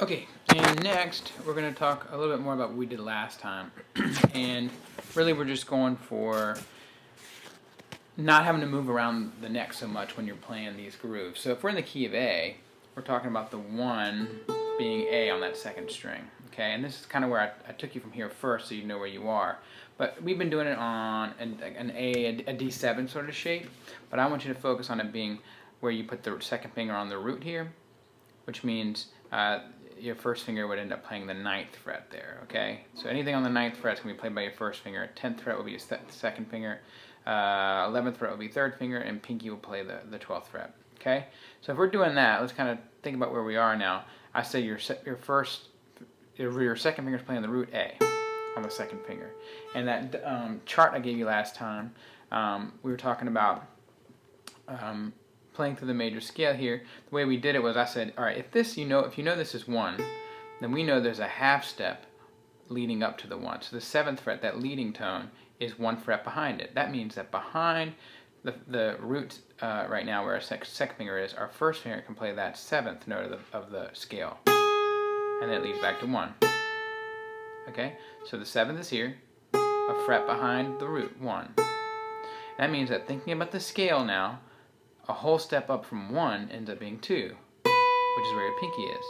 Okay, and next we're going to talk a little bit more about what we did last time. And really we're just going for not having to move around the neck so much when you're playing these grooves. So if we're in the key of A, we're talking about the 1 being A on that second string. Okay, and this is kind of where I took you from here first so you know where you are. But we've been doing it on an A, a D7 sort of shape. But I want you to focus on it being where you put the second finger on the root here, which means your first finger would end up playing the 9th fret there, okay? So anything on the 9th fret is going to be played by your first finger. 10th fret will be your second finger. 11th fret will be third finger, and pinky will play the 12th fret, okay? So if we're doing that, let's kind of think about where we are now. I say your second finger is playing the root A on the second finger. And that chart I gave you last time, we were talking about playing through the major scale here. The way we did it was I said, all right, if you know this is 1, then we know there's a half step leading up to the 1. So the 7th fret, that leading tone, is 1 fret behind it. That means that behind the root right now where our second finger is, our first finger can play that 7th note of the scale. And then it leads back to 1. Okay? So the 7th is here, a fret behind the root, 1. That means that thinking about the scale now, a whole step up from 1 ends up being 2, which is where your pinky is.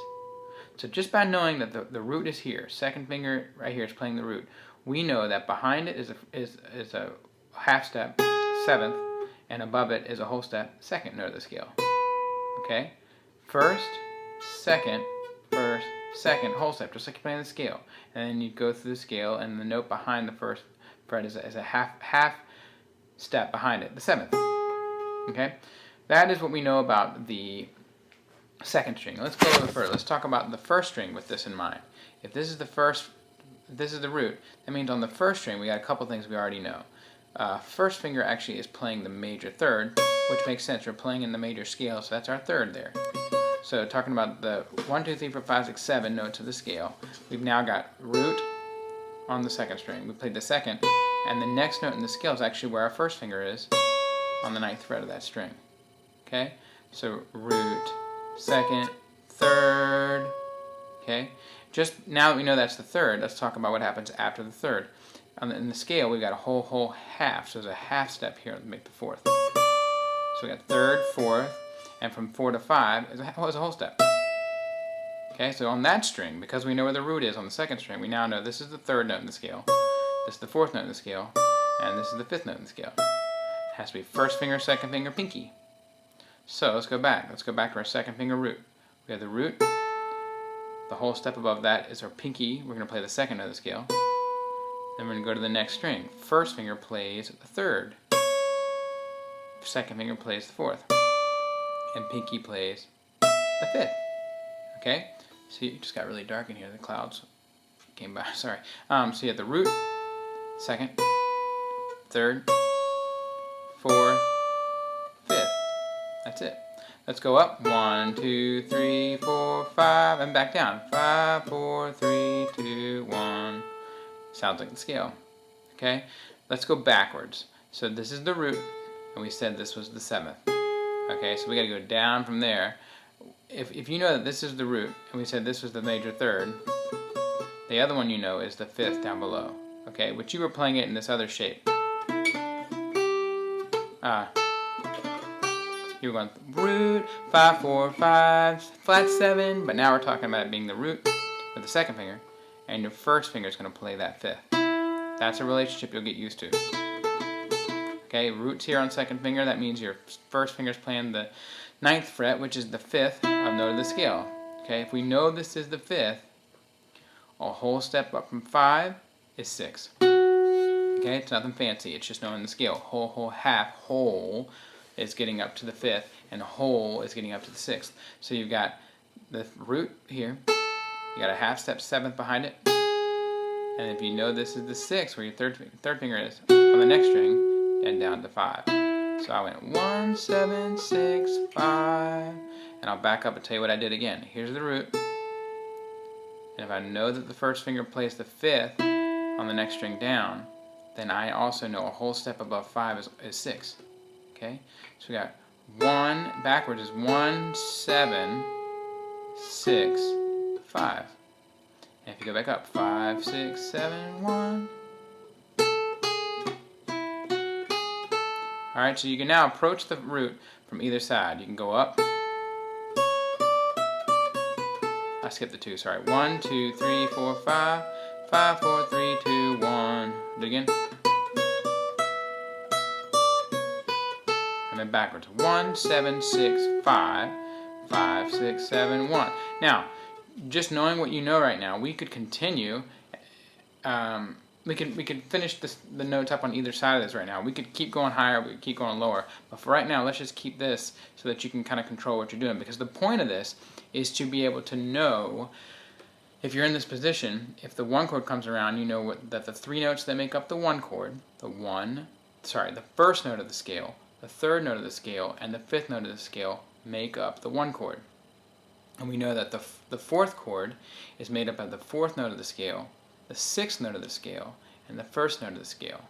So just by knowing that the root is here, second finger right here is playing the root, we know that behind it is a half step, 7th, and above it is a whole step, 2nd note of the scale. Okay? First, 2nd, first, 2nd, whole step, just like you're playing the scale. And then you go through the scale, and the note behind the first fret is a half step behind it, the 7th. Okay? That is what we know about the second string. Let's go a little further. Let's talk about the first string with this in mind. If this is the root, that means on the first string we got a couple things we already know. First finger actually is playing the major third, which makes sense. We're playing in the major scale, so that's our third there. So talking about the 1, 2, 3, 4, 5, 6, 7 notes of the scale, we've now got root on the second string. We played the second, and the next note in the scale is actually where our first finger is on the 9th fret of that string. Okay? So root, second, third. Okay? Just now that we know that's the third, let's talk about what happens after the third. In the scale, we've got a whole half. So there's a half step here to make the 4th. So we got third, 4th, and from 4 to 5 is a whole step. Okay, so on that string, because we know where the root is on the second string, we now know this is the 3rd note in the scale, this is the 4th note in the scale, and this is the 5th note in the scale. It has to be first finger, second finger, pinky. So let's go back. Let's go back to our second finger root. We have the root. The whole step above that is our pinky. We're going to play the 2nd note of the scale. Then we're going to go to the next string. First finger plays the 3rd. Second finger plays the 4th. And pinky plays the 5th. Okay? See, it just got really dark in here. The clouds came by. Sorry. So you have the root, 2nd, 3rd, 4th, 5th. That's it. Let's go up. 1, 2, 3, 4, 5, and back down. 5, 4, 3, 2, 1. Sounds like the scale. Okay? Let's go backwards. So this is the root, and we said this was the 7th. Okay, so we got to go down from there. If you know that this is the root, and we said this was the major third, the other one you know is the 5th down below. Okay, but you were playing it in this other shape. You were going root, 5, 4, 5, flat 7, but now we're talking about it being the root with the second finger, and your first finger is going to play that 5th. That's a relationship you'll get used to. Okay, root's here on second finger, that means your first finger is playing the 9th fret, which is the 5th note of the scale. Okay, if we know this is the 5th, a whole step up from 5 is 6. Okay, it's nothing fancy, it's just knowing the scale. Whole, half, whole is getting up to the 5th, and whole is getting up to the 6th. So you've got the root here, you got a half step 7th behind it, and if you know this is the 6th, where your third finger is on the next string, and down to 5. So I went 1, 7, 6, 5, and I'll back up and tell you what I did again. Here's the root, and if I know that the first finger plays the 5th on the next string down, then I also know a whole step above 5 is 6. Okay, so we got 1, backwards is 1, 7, 6, 5. And if you go back up, 5, 6, 7, 1. Alright, so you can now approach the root from either side. You can go up. I skipped the 2, sorry. 1, 2, 3, 4, 5. 5, 4, 3, 2, 1. Do it again. And then backwards. 1, 7, 6, 5. 5, 6, 7, 1. Now, just knowing what you know right now, we could continue. We could finish the notes up on either side of this right now. We could keep going higher, we could keep going lower. But for right now, let's just keep this so that you can kind of control what you're doing. Because the point of this is to be able to know, if you're in this position, if the 1 chord comes around, you know that the 3 notes that make up the 1 chord, the first note of the scale, the 3rd note of the scale, and the 5th note of the scale make up the 1 chord. And we know that the 4th chord is made up of the 4th note of the scale, the 6th note of the scale, and the 1st note of the scale.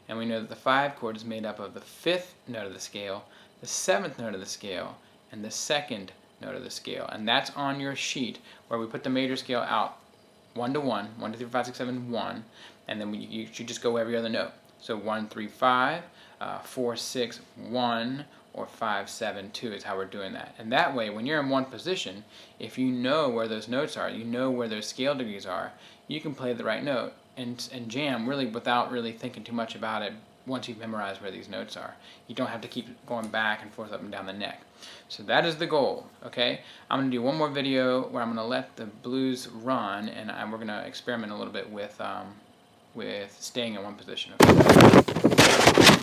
And we know that the 5 chord is made up of the 5th note of the scale, the 7th note of the scale, and the 2nd note of the scale. And that's on your sheet where we put the major scale out 1 to 1, 1, 2, 3, 4, 5, 6, 7, 1, and then you should just go every other note. So 1, 3, 5, 4, 6, 1, or 5, 7, 2 is how we're doing that. And that way, when you're in one position, if you know where those notes are, you know where those scale degrees are, you can play the right note and jam really without really thinking too much about it once you've memorized where these notes are. You don't have to keep going back and forth up and down the neck. So that is the goal, okay? I'm going to do one more video where I'm going to let the blues run, and we're going to experiment a little bit with staying in one position. Okay?